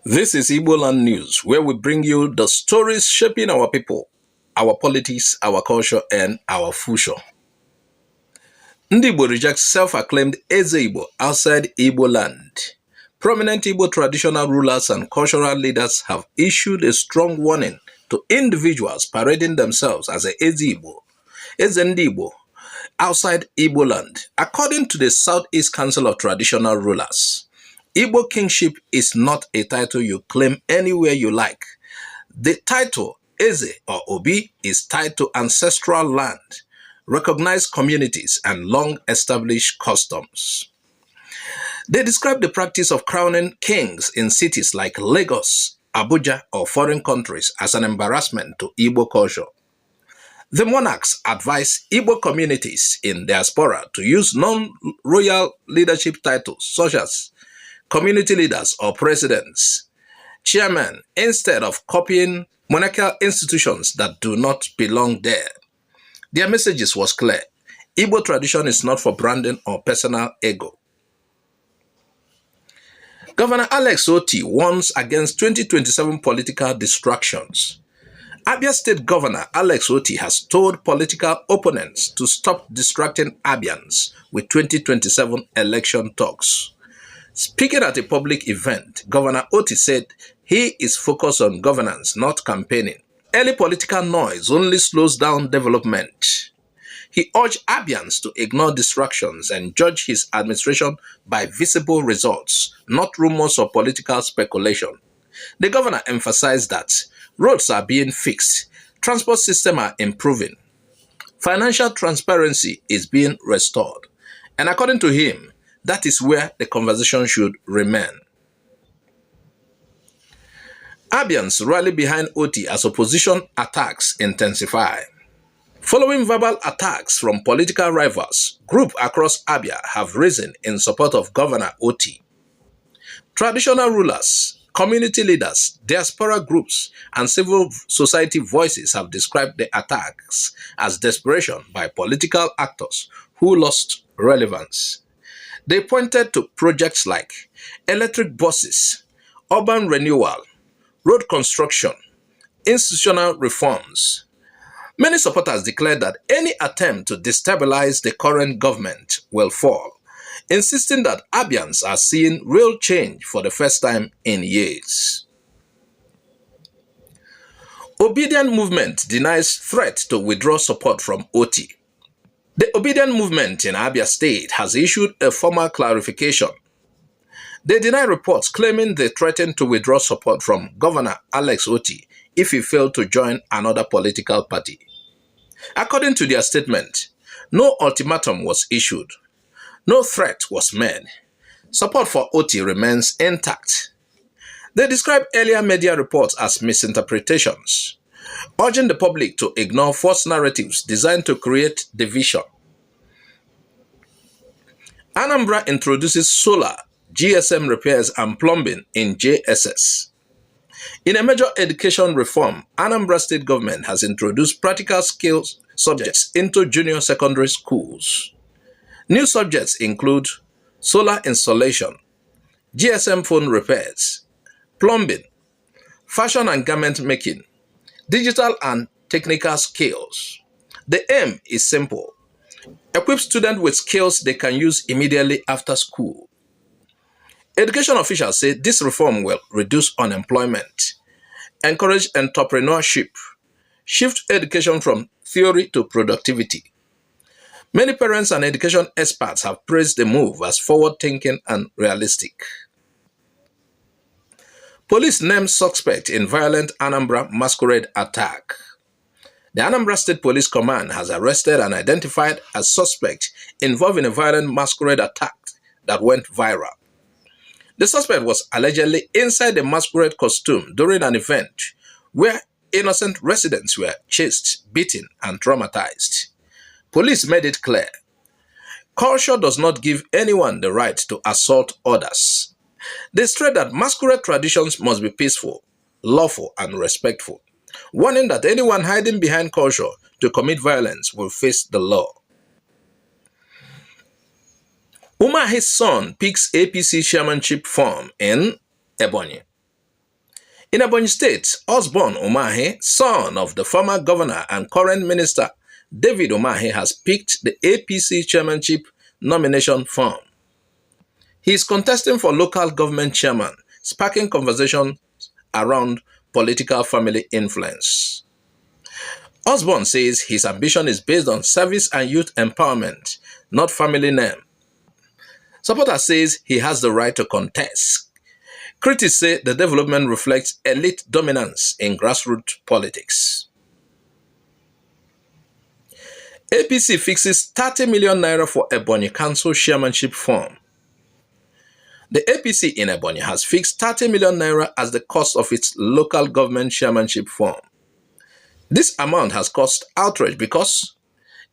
This is Igbo Land News, where we bring you the stories shaping our people, our politics, our culture, and our future. Ndị Igbo reject self-acclaimed Ezeigbo outside Igbo Land. Prominent Igbo traditional rulers and cultural leaders have issued a strong warning to individuals parading themselves as a Ezeigbo, Ezendigbo, outside Igbo Land, according to the Southeast Council of Traditional Rulers. Igbo kingship is not a title you claim anywhere you like. The title, Eze or Obi, is tied to ancestral land, recognized communities, and long-established customs. They describe the practice of crowning kings in cities like Lagos, Abuja, or foreign countries as an embarrassment to Igbo culture. The monarchs advise Igbo communities in diaspora to use non-royal leadership titles such as community leaders or presidents, chairmen, instead of copying monarchical institutions that do not belong there. Their message was clear. Igbo tradition is not for branding or personal ego. Governor Alex Otti warns against 2027 political distractions. Abia State Governor Alex Otti has told political opponents to stop distracting Abians with 2027 election talks. Speaking at a public event, Governor Otti said he is focused on governance, not campaigning. Early political noise only slows down development. He urged Abians to ignore distractions and judge his administration by visible results, not rumors or political speculation. The governor emphasized that roads are being fixed, transport systems are improving, financial transparency is being restored, and according to him, that is where the conversation should remain. Abians rally behind Otti as opposition attacks intensify. Following verbal attacks from political rivals, groups across Abia have risen in support of Governor Otti. Traditional rulers, community leaders, diaspora groups, and civil society voices have described the attacks as desperation by political actors who lost relevance. They pointed to projects like electric buses, urban renewal, road construction, institutional reforms. Many supporters declared that any attempt to destabilize the current government will fall, insisting that Abians are seeing real change for the first time in years. Obidient Movement denies threat to withdraw support from Otti. The Obidient Movement in Abia State has issued a formal clarification. They deny reports claiming they threatened to withdraw support from Governor Alex Otti if he failed to join another political party. According to their statement, no ultimatum was issued, no threat was made. Support for Otti remains intact. They describe earlier media reports as misinterpretations, urging the public to ignore false narratives designed to create division. Anambra introduces solar, GSM repairs and plumbing in JSS. In a major education reform, Anambra State government has introduced practical skills subjects into junior secondary schools. New subjects include solar installation, GSM phone repairs, plumbing, fashion and garment making, digital and technical skills. The aim is simple: equip students with skills they can use immediately after school. Education officials say this reform will reduce unemployment, encourage entrepreneurship, shift education from theory to productivity. Many parents and education experts have praised the move as forward-thinking and realistic. Police named suspect in violent Anambra masquerade attack. The Anambra State Police Command has arrested and identified a suspect involved in a violent masquerade attack that went viral. The suspect was allegedly inside the masquerade costume during an event where innocent residents were chased, beaten, and traumatized. Police made it clear: culture does not give anyone the right to assault others. They stressed that masquerade traditions must be peaceful, lawful, and respectful, warning that anyone hiding behind culture to commit violence will face the law. Umahi's son picks APC chairmanship form in Ebonyi. In Ebonyi State, Osborn Umahi, son of the former governor and current minister David Umahi, has picked the APC chairmanship nomination form. He is contesting for local government chairman, sparking conversation around political family influence. Osborn says his ambition is based on service and youth empowerment, not family name. Supporters says he has the right to contest. Critics say the development reflects elite dominance in grassroots politics. APC fixes 30 million naira for Ebonyi Council chairmanship form. The APC in Ebonyi has fixed 30 million naira as the cost of its local government chairmanship form. This amount has caused outrage because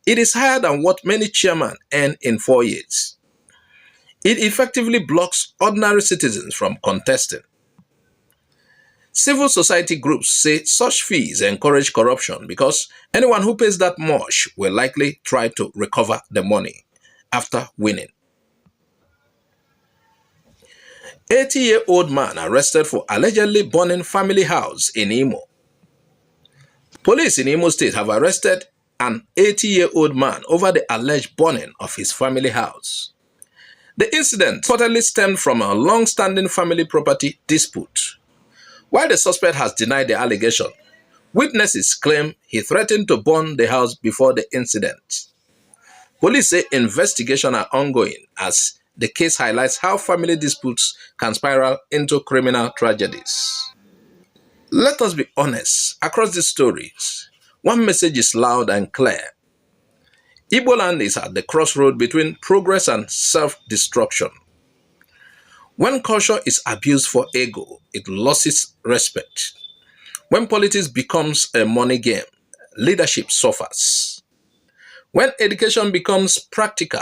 it is higher than what many chairmen earn in 4 years. It effectively blocks ordinary citizens from contesting. Civil society groups say such fees encourage corruption because anyone who pays that much will likely try to recover the money after winning. 80-year-old man arrested for allegedly burning family house in Imo. Police in Imo State have arrested an 80-year-old man over the alleged burning of his family house. The incident reportedly stemmed from a long-standing family property dispute. While the suspect has denied the allegation, witnesses claim he threatened to burn the house before the incident. Police say investigations are ongoing as the case highlights how family disputes can spiral into criminal tragedies. Let us be honest, across these stories, one message is loud and clear. Igboland is at the crossroad between progress and self-destruction. When culture is abused for ego, it loses respect. When politics becomes a money game, leadership suffers. When education becomes practical,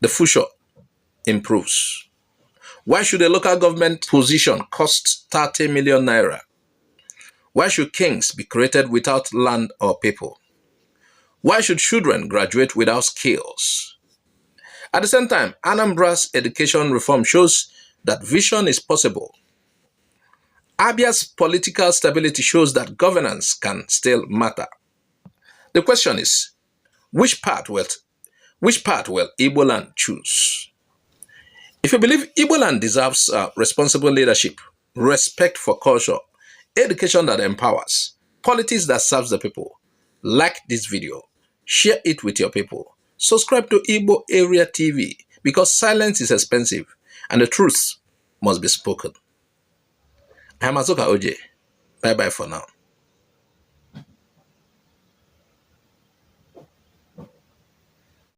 the future improves. Why should a local government position cost 30 million naira? Why should kings be created without land or people? Why should children graduate without skills? At the same time, Anambra's education reform shows that vision is possible. Abia's political stability shows that governance can still matter. The question is, which path will Igbo Land choose? If you believe Igbo Land deserves responsible leadership, respect for culture, education that empowers, politics that serves the people, like this video, share it with your people. Subscribe to Igbo Area TV because silence is expensive and the truth must be spoken. I am Azoka Oje. Bye bye for now.